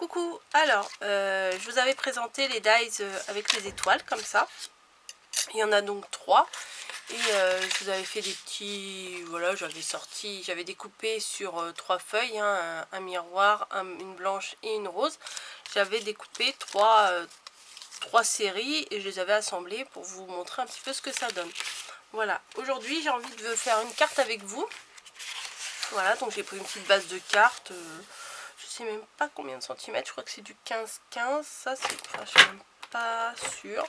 Coucou, alors je vous avais présenté les dies avec les étoiles comme ça. Il y en a donc 3 et je vous avais fait des petits, voilà, j'avais découpé sur 3 feuilles, hein, un miroir, une blanche et une rose. J'avais découpé 3 séries et je les avais assemblées pour vous montrer un petit peu ce que ça donne. Voilà, aujourd'hui j'ai envie de faire une carte avec vous. Voilà, donc j'ai pris une petite base de cartes. Je sais même pas combien de centimètres, je crois que c'est du 15-15, ça c'est, enfin, je suis même pas sûre.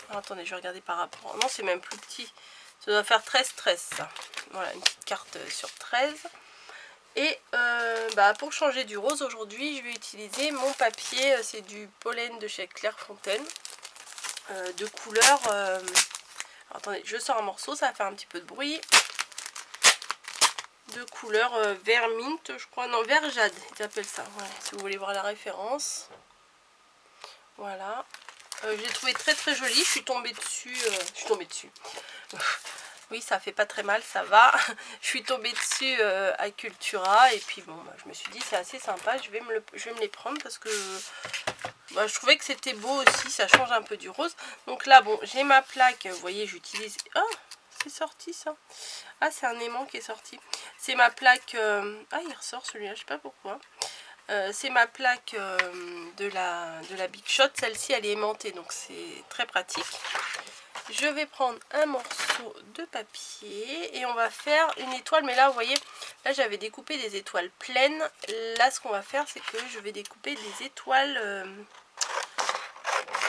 Alors, attendez, je vais regarder par rapport, non c'est même plus petit, ça doit faire 13-13 ça. Voilà, une petite carte sur 13. Et pour changer du rose aujourd'hui, je vais utiliser mon papier, c'est du pollen de chez Clairefontaine, de couleur, attendez, je sors un morceau, ça va faire un petit peu de bruit. De couleur vert mint, je crois, non, vert jade, ils appellent ça, voilà, si vous voulez voir la référence. Voilà, j'ai trouvé très très joli, je suis tombée dessus, oui, ça fait pas très mal, ça va. Je suis tombée dessus à Cultura et puis bon, je me suis dit c'est assez sympa, je vais me les prendre parce que je trouvais que c'était beau aussi, ça change un peu du rose. Donc là, bon, j'ai ma plaque, vous voyez, j'utilise... Oh, c'est sorti ça. Ah, c'est un aimant qui est sorti. C'est ma plaque... Ah, il ressort celui-là, je sais pas pourquoi. C'est ma plaque de la Big Shot. Celle-ci, elle est aimantée, donc c'est très pratique. Je vais prendre un morceau de papier et on va faire une étoile. Mais là, vous voyez, là, j'avais découpé des étoiles pleines. Là, ce qu'on va faire, c'est que je vais découper des étoiles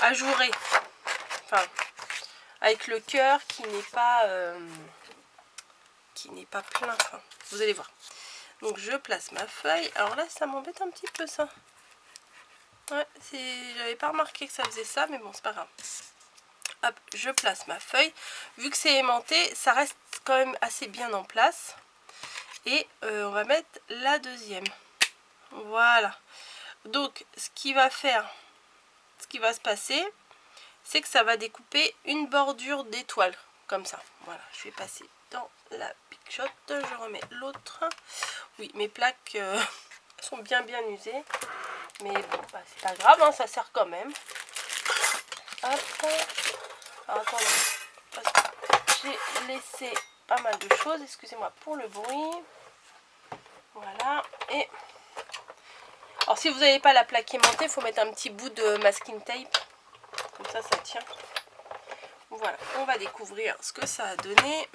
ajourées. Enfin, avec le cœur qui n'est pas plein. Enfin, vous allez voir. Donc, je place ma feuille. Alors là, ça m'embête un petit peu, ça. Ouais, j'avais pas remarqué que ça faisait ça, mais bon, c'est pas grave. Hop, je place ma feuille. Vu que c'est aimanté, ça reste quand même assez bien en place. Et on va mettre la deuxième. Voilà. Donc, ce qui va se passer, c'est que ça va découper une bordure d'étoile. Comme ça. Voilà, je vais passer dans la Big Shot. Je remets l'autre. Oui, mes plaques sont bien usées. Mais bon, c'est pas grave, hein, ça sert quand même. Hop. Alors attendez, parce que j'ai laissé pas mal de choses, excusez-moi pour le bruit. Voilà, et alors si vous n'avez pas la plaque aimantée, il faut mettre un petit bout de masking tape, comme ça ça tient. Voilà, on va découvrir ce que ça a donné.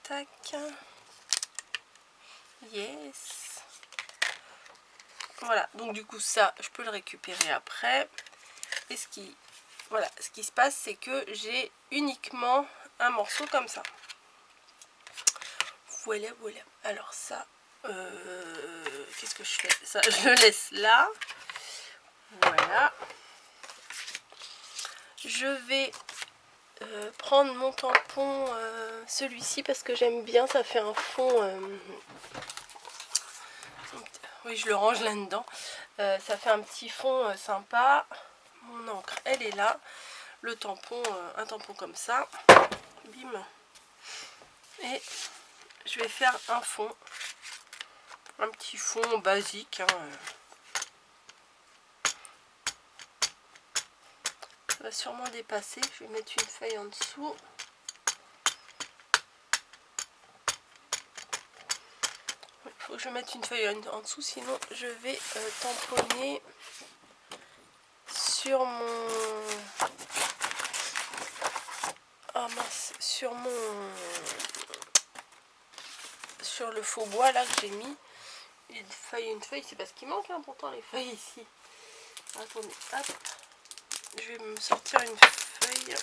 Tac. Yes. Voilà, donc du coup ça, je peux le récupérer après. Et ce qui se passe, c'est que j'ai uniquement un morceau comme ça. Voilà, voilà. Alors ça, qu'est-ce que je fais? Ça, je le laisse là. Voilà. Je vais prendre mon tampon, celui-ci, parce que j'aime bien, ça fait un fond... oui, je le range là-dedans. Ça fait un petit fond sympa. Mon encre, elle est là. Le tampon, un tampon comme ça. Bim. Et je vais faire un fond. Un petit fond basique. Hein. Ça va sûrement dépasser. Je vais mettre une feuille en dessous. Il faut que je mette une feuille en dessous, sinon je vais tamponner sur mon... Oh mince, sur le faux bois là que j'ai mis. Une feuille, c'est parce qu'il manque hein, pourtant les feuilles ici. Attendez, hop. Je vais me sortir une feuille.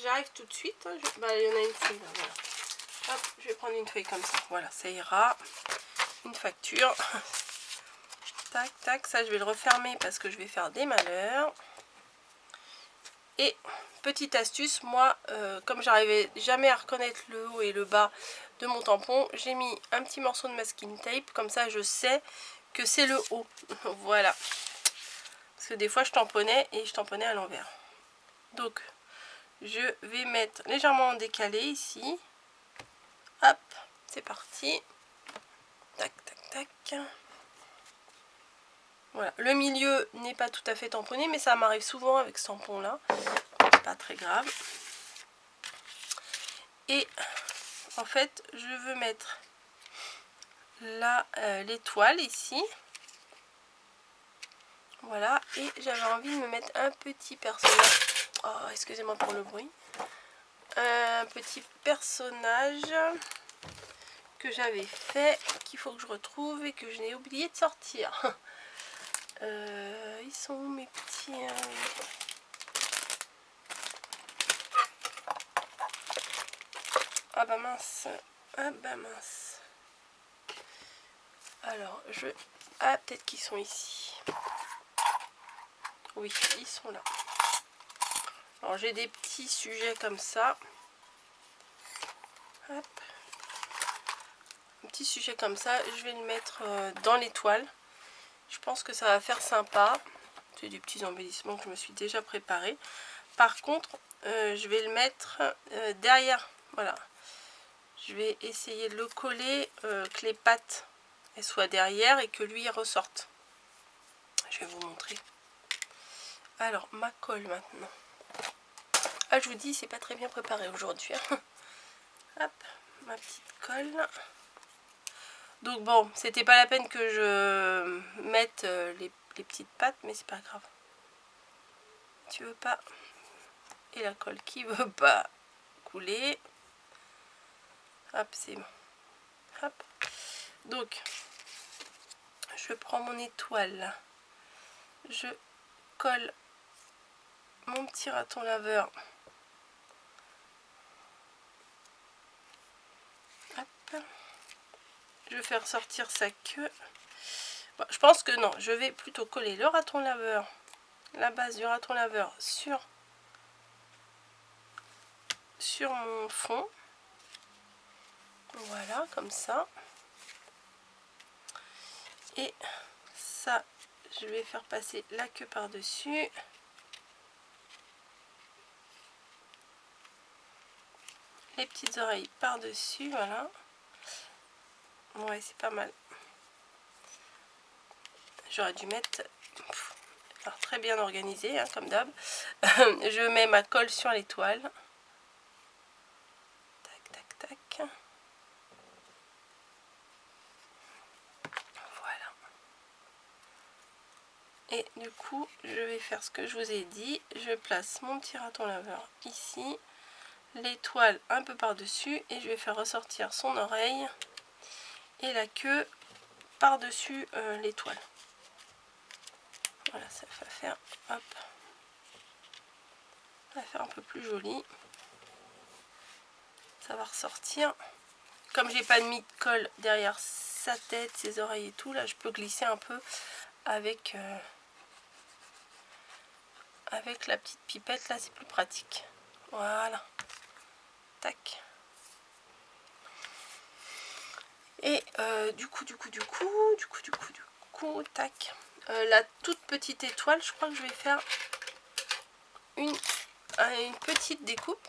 J'arrive tout de suite. Hein. Il y en a une feuille là, voilà. Hop, je vais prendre une feuille comme ça. Voilà, ça ira. Une facture. Tac, tac. Ça, je vais le refermer parce que je vais faire des malheurs. Et petite astuce, moi, comme j'arrivais jamais à reconnaître le haut et le bas de mon tampon, j'ai mis un petit morceau de masking tape. Comme ça, je sais que c'est le haut. Voilà. Parce que des fois je tamponnais et je tamponnais à l'envers. Donc je vais mettre légèrement en décalé ici. Hop, c'est parti. Tac, tac, tac. Voilà, le milieu n'est pas tout à fait tamponné, mais ça m'arrive souvent avec ce tampon là. C'est pas très grave. Et en fait, je veux mettre là l'étoile ici. Voilà, et j'avais envie de me mettre un petit personnage. Oh, excusez-moi pour le bruit. Un petit personnage que j'avais fait, qu'il faut que je retrouve et que je n'ai oublié de sortir. Ils sont où mes petits... Ah bah mince. Ah bah mince. Alors, je... Ah, peut-être qu'ils sont ici. Oui, ils sont là. Alors, j'ai des petits sujets comme ça. Hop. Un petit sujet comme ça. Je vais le mettre dans l'étoile. Je pense que ça va faire sympa. C'est des petits embellissements que je me suis déjà préparé. Par contre, je vais le mettre derrière. Voilà. Je vais essayer de le coller, que les pattes elles soient derrière et que lui ressorte. Je vais vous montrer. Alors, ma colle maintenant. Ah, je vous dis, c'est pas très bien préparé aujourd'hui. Hop, ma petite colle. Donc bon, c'était pas la peine que je mette les petites pattes, mais c'est pas grave. Tu veux pas. Et la colle qui veut pas couler. Hop, c'est bon. Hop. Donc, je prends mon étoile. Je colle mon petit raton laveur. Hop. Je vais faire sortir sa queue. Bon, je pense que non, je vais plutôt coller le raton laveur, la base du raton laveur sur mon fond. Voilà, comme ça. Et ça, je vais faire passer la queue par-dessus. Les petites oreilles par-dessus, voilà. Ouais, c'est pas mal. J'aurais dû mettre... Alors, très bien organisé, hein, comme d'hab. Je mets ma colle sur l'étoile. Tac, tac, tac. Voilà. Et du coup, je vais faire ce que je vous ai dit. Je place mon petit raton laveur ici. L'étoile un peu par-dessus. Et je vais faire ressortir son oreille. Et la queue par-dessus l'étoile. Voilà, ça va faire, hop, ça va faire un peu plus joli. Ça va ressortir. Comme j'ai pas mis de colle derrière sa tête, ses oreilles et tout, là je peux glisser un peu avec avec la petite pipette, là c'est plus pratique. Voilà. Tac. Et du coup, tac. La toute petite étoile, je crois que je vais faire une petite découpe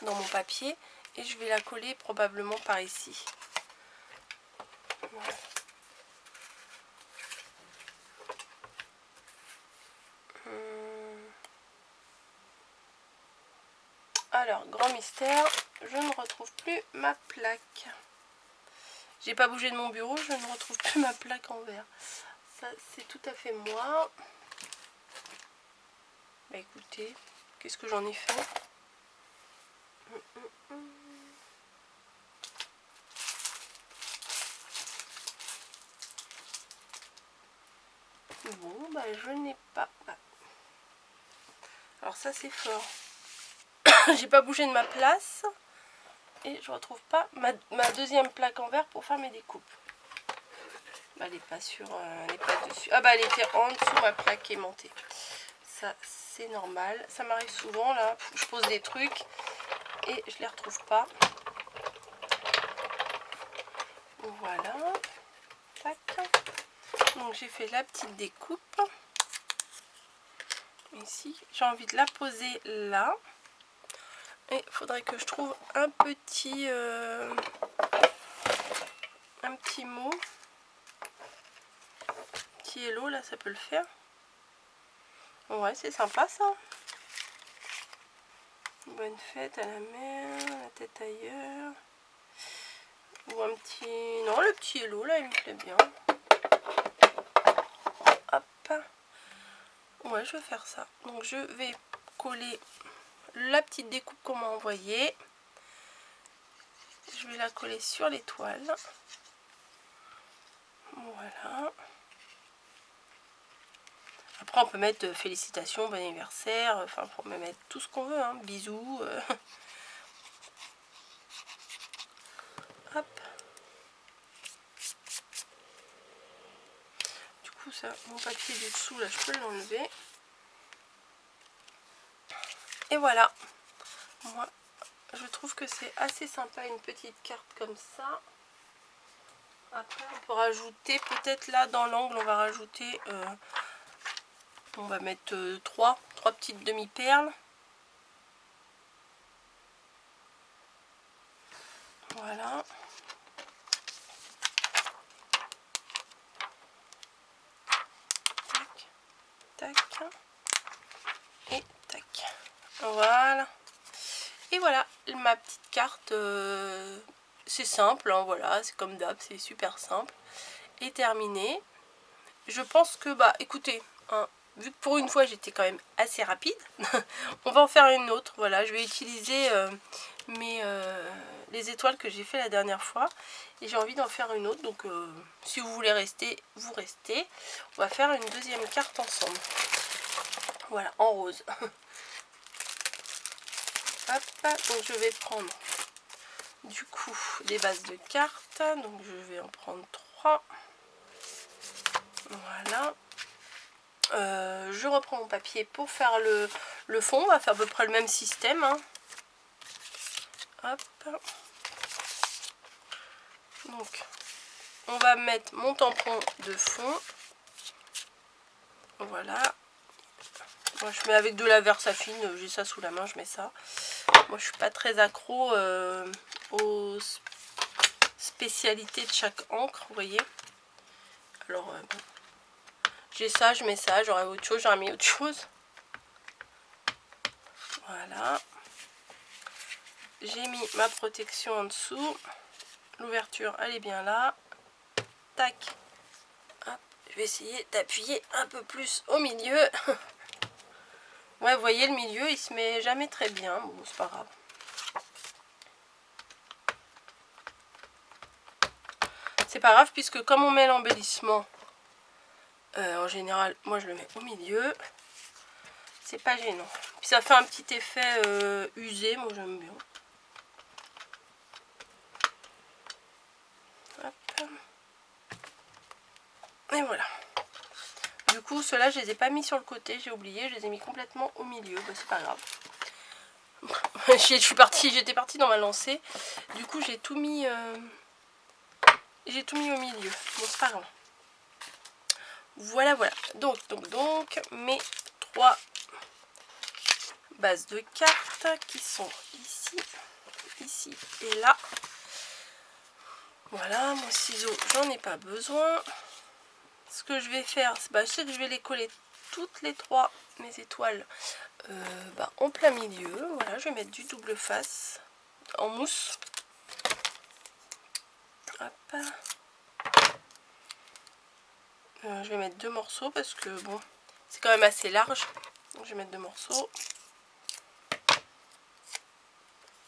dans mon papier et je vais la coller probablement par ici. Voilà. Alors, grand mystère, je ne retrouve plus ma plaque. J'ai pas bougé de mon bureau, je ne retrouve plus ma plaque en verre. Ça, c'est tout à fait moi. Bah écoutez, qu'est-ce que j'en ai fait? Bon, bah je n'ai pas... Alors ça, c'est fort. J'ai pas bougé de ma place. Et je retrouve pas ma deuxième plaque en verre pour faire mes découpes. Bah, elle n'est pas sur... elle n'est pas dessus. Ah bah elle était en dessous ma plaque aimantée. Ça, c'est normal. Ça m'arrive souvent, là. Je pose des trucs et je les retrouve pas. Voilà. Tac. Donc j'ai fait la petite découpe. ici. J'ai envie de la poser là. Et il faudrait que je trouve un petit mot. Petit hello, là, ça peut le faire. Ouais, c'est sympa ça. Bonne fête à la mer, la tête ailleurs. Ou un petit... Non, le petit hello, là, il me plaît bien. Hop. Ouais, je vais faire ça. Donc, je vais coller la petite découpe qu'on m'a envoyée. Je vais la coller sur l'étoile. Voilà. Après, on peut mettre félicitations, bon anniversaire. Enfin, on peut mettre tout ce qu'on veut. Hein. Bisous. Hop. Du coup, ça, mon papier du dessous, là, je peux l'enlever. Et voilà. Moi, je trouve que c'est assez sympa, une petite carte comme ça. Après, on peut rajouter, peut-être là, dans l'angle, on va rajouter... on va mettre trois petites demi-perles. Voilà. Tac, tac. Et tac. Voilà. Et voilà, ma petite carte. C'est simple, hein, voilà, c'est comme d'hab, c'est super simple. Et terminé. Je pense que, bah, écoutez, hein, vu que pour une fois j'étais quand même assez rapide, on va en faire une autre. Voilà, je vais utiliser les étoiles que j'ai fait la dernière fois. Et j'ai envie d'en faire une autre. Donc, si vous voulez rester, vous restez. On va faire une deuxième carte ensemble. Voilà, en rose. Hop, donc je vais prendre du coup des bases de cartes. Donc, je vais en prendre 3. Voilà. Je reprends mon papier pour faire le fond. On va faire à peu près le même système. Hein. Hop. Donc, on va mettre mon tampon de fond. Voilà. Moi, je mets avec de la Versafine. J'ai ça sous la main, je mets ça. Moi, je suis pas très accro aux spécialités de chaque encre, vous voyez. Alors, bon. J'ai ça, je mets ça. J'aurais autre chose, j'aurais mis autre chose. Voilà. J'ai mis ma protection en dessous. L'ouverture, elle est bien là. Tac. Hop. Je vais essayer d'appuyer un peu plus au milieu. Ouais, vous voyez, le milieu, il se met jamais très bien. Bon, c'est pas grave. C'est pas grave, puisque comme on met l'embellissement, en général, moi, je le mets au milieu. C'est pas gênant. Puis ça fait un petit effet usé. Moi, j'aime bien. Hop. Et voilà. Du coup, ceux-là, je les ai pas mis sur le côté, j'ai oublié, je les ai mis complètement au milieu. Bah, c'est pas grave. J'étais partie dans ma lancée. Du coup, j'ai tout mis au milieu. Bon, c'est pas grave. Voilà, voilà. Donc, mes 3 bases de cartes qui sont ici, ici et là. Voilà, mon ciseau, j'en ai pas besoin. Ce que je vais faire, je sais que je vais les coller toutes les 3 mes étoiles en plein milieu. Voilà, je vais mettre du double face en mousse. Hop. Je vais mettre 2 morceaux parce que bon, c'est quand même assez large. Donc je vais mettre 2 morceaux.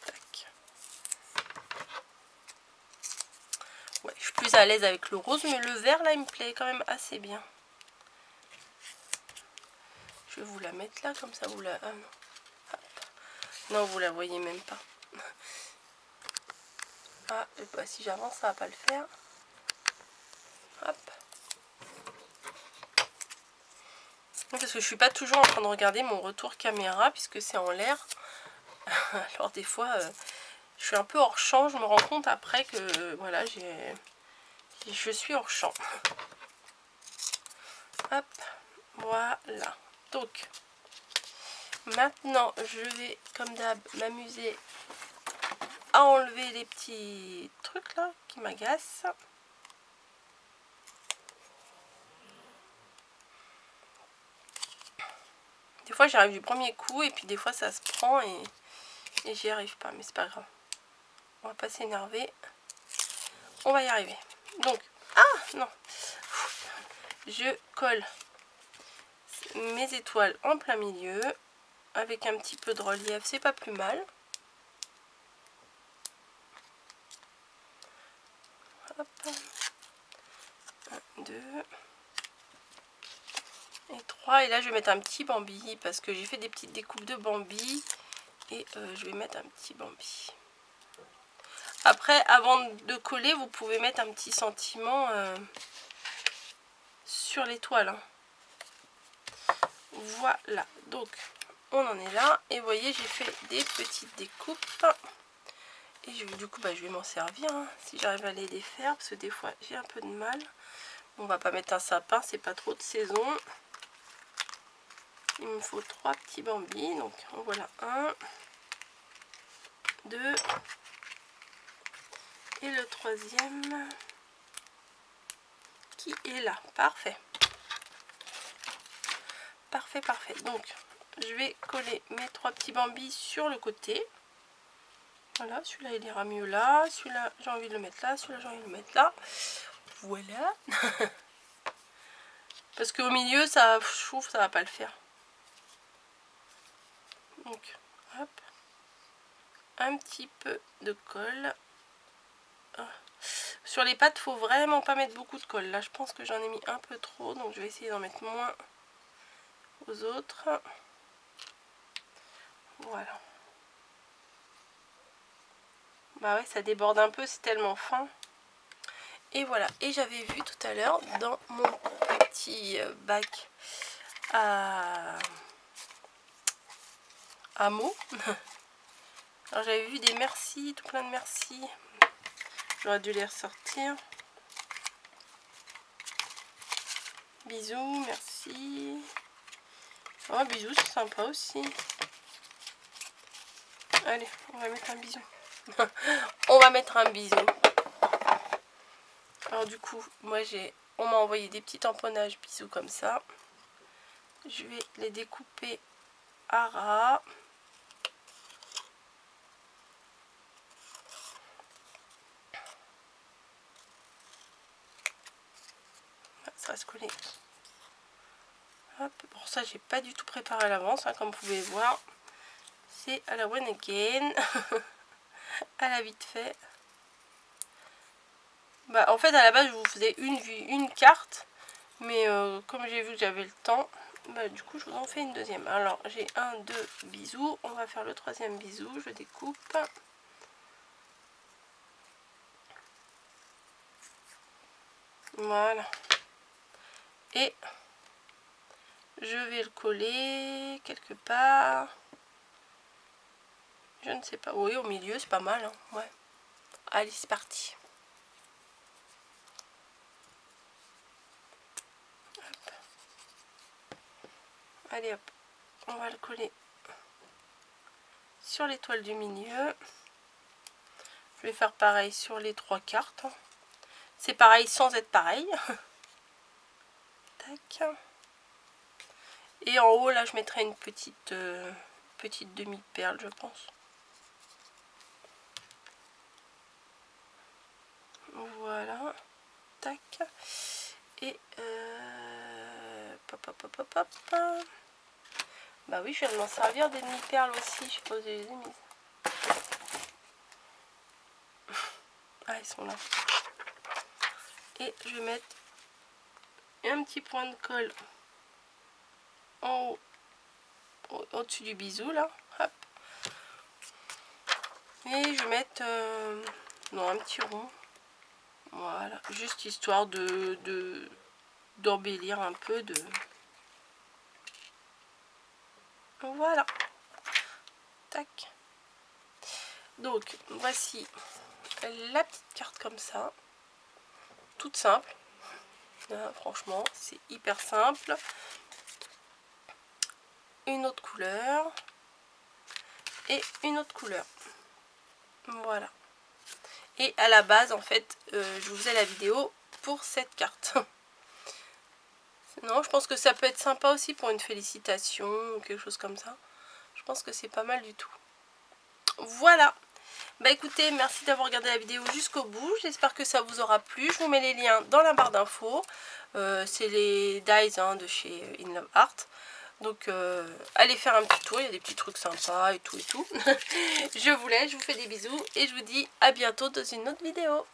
Tac. Ouais, je suis plus à l'aise avec le rose, mais le vert là, il me plaît quand même assez bien. Je vais vous la mettre là, comme ça vous la... Ah non. Hop. Non, vous la voyez même pas. Ah, bah, si j'avance, ça va pas le faire. Hop. Parce que je suis pas toujours en train de regarder mon retour caméra, puisque c'est en l'air. Alors des fois, je suis un peu hors champ. Je me rends compte après que, voilà, je suis hors champ. Hop, voilà. Donc, maintenant je vais comme d'hab m'amuser à enlever les petits trucs là qui m'agacent. Des fois j'y arrive du premier coup et puis des fois ça se prend et j'y arrive pas, mais c'est pas grave. On va pas s'énerver. On va y arriver. Donc, ah non, je colle mes étoiles en plein milieu avec un petit peu de relief, c'est pas plus mal. Hop. 1, 2 et 3. Et là je vais mettre un petit Bambi parce que j'ai fait des petites découpes de Bambi et je vais mettre un petit Bambi. Après, avant de coller, vous pouvez mettre un petit sentiment sur l'étoile. Hein. Voilà, donc on en est là. Et vous voyez, j'ai fait des petites découpes. Et du coup, je vais m'en servir hein, si j'arrive à les défaire. Parce que des fois, j'ai un peu de mal. On va pas mettre un sapin, c'est pas trop de saison. Il me faut 3 petits Bambis. Donc, en voilà 1, 2. Et le troisième qui est là. Parfait. Parfait, parfait. Donc, je vais coller mes 3 petits Bambis sur le côté. Voilà, celui-là il ira mieux là. Celui-là, j'ai envie de le mettre là. Celui-là, j'ai envie de le mettre là. Voilà. Parce qu'au milieu, ça, je trouve ça va pas le faire. Donc, hop. Un petit peu de colle. Sur les pattes, faut vraiment pas mettre beaucoup de colle. Là, je pense que j'en ai mis un peu trop. Donc, je vais essayer d'en mettre moins aux autres. Voilà. Bah ouais, ça déborde un peu, c'est tellement fin. Et voilà. Et j'avais vu tout à l'heure dans mon petit bac à mots. Alors j'avais vu des merci, tout plein de merci. J'aurais dû les ressortir. Bisous, merci. Oh, bisous, c'est sympa aussi. Allez, on va mettre un bisou. On va mettre un bisou. Alors du coup, moi on m'a envoyé des petits tamponnages bisous comme ça. Je vais les découper à ras. Ça va se coller. Hop. Pour ça, j'ai pas du tout préparé à l'avance, hein, comme vous pouvez voir. C'est à la one again. À la vite fait. En fait, à la base, je vous faisais une carte. Mais comme j'ai vu que j'avais le temps, du coup, je vous en fais une deuxième. Alors, j'ai 1, 2 bisous. On va faire le troisième bisou. Je découpe. Voilà. Et je vais le coller quelque part. Je ne sais pas. Oui, au milieu, c'est pas mal. Hein. Ouais. Allez, c'est parti. Hop. Allez, hop. On va le coller sur l'étoile du milieu. Je vais faire pareil sur les 3 cartes. C'est pareil sans être pareil. Tac. Et en haut, là, je mettrai une petite demi-perle, je pense. Voilà. Tac. Et pop, pop, pop, pop, pop. Bah oui, je viens de m'en servir des demi-perles aussi. Je sais pas où je les ai mises. Ah, ils sont là. Et je vais mettre un petit point de colle en haut, au-dessus du bisou là. Hop. Et je vais mettre non, un petit rond. Voilà, juste histoire d'embellir un peu de. Voilà. Tac. Donc voici la petite carte comme ça. Toute simple. Franchement, c'est hyper simple. une autre couleur et une autre couleur. Voilà. Et à la base, en fait, je vous faisais la vidéo pour cette carte. Non, je pense que ça peut être sympa aussi pour une félicitation ou quelque chose comme ça. Je pense que c'est pas mal du tout. Voilà. Bah écoutez, merci d'avoir regardé la vidéo jusqu'au bout. J'espère que ça vous aura plu. Je vous mets les liens dans la barre d'infos. C'est les dies de chez In Love Art. Donc allez faire un petit tour, il y a des petits trucs sympas et tout et tout. Je vous laisse, je vous fais des bisous et je vous dis à bientôt dans une autre vidéo.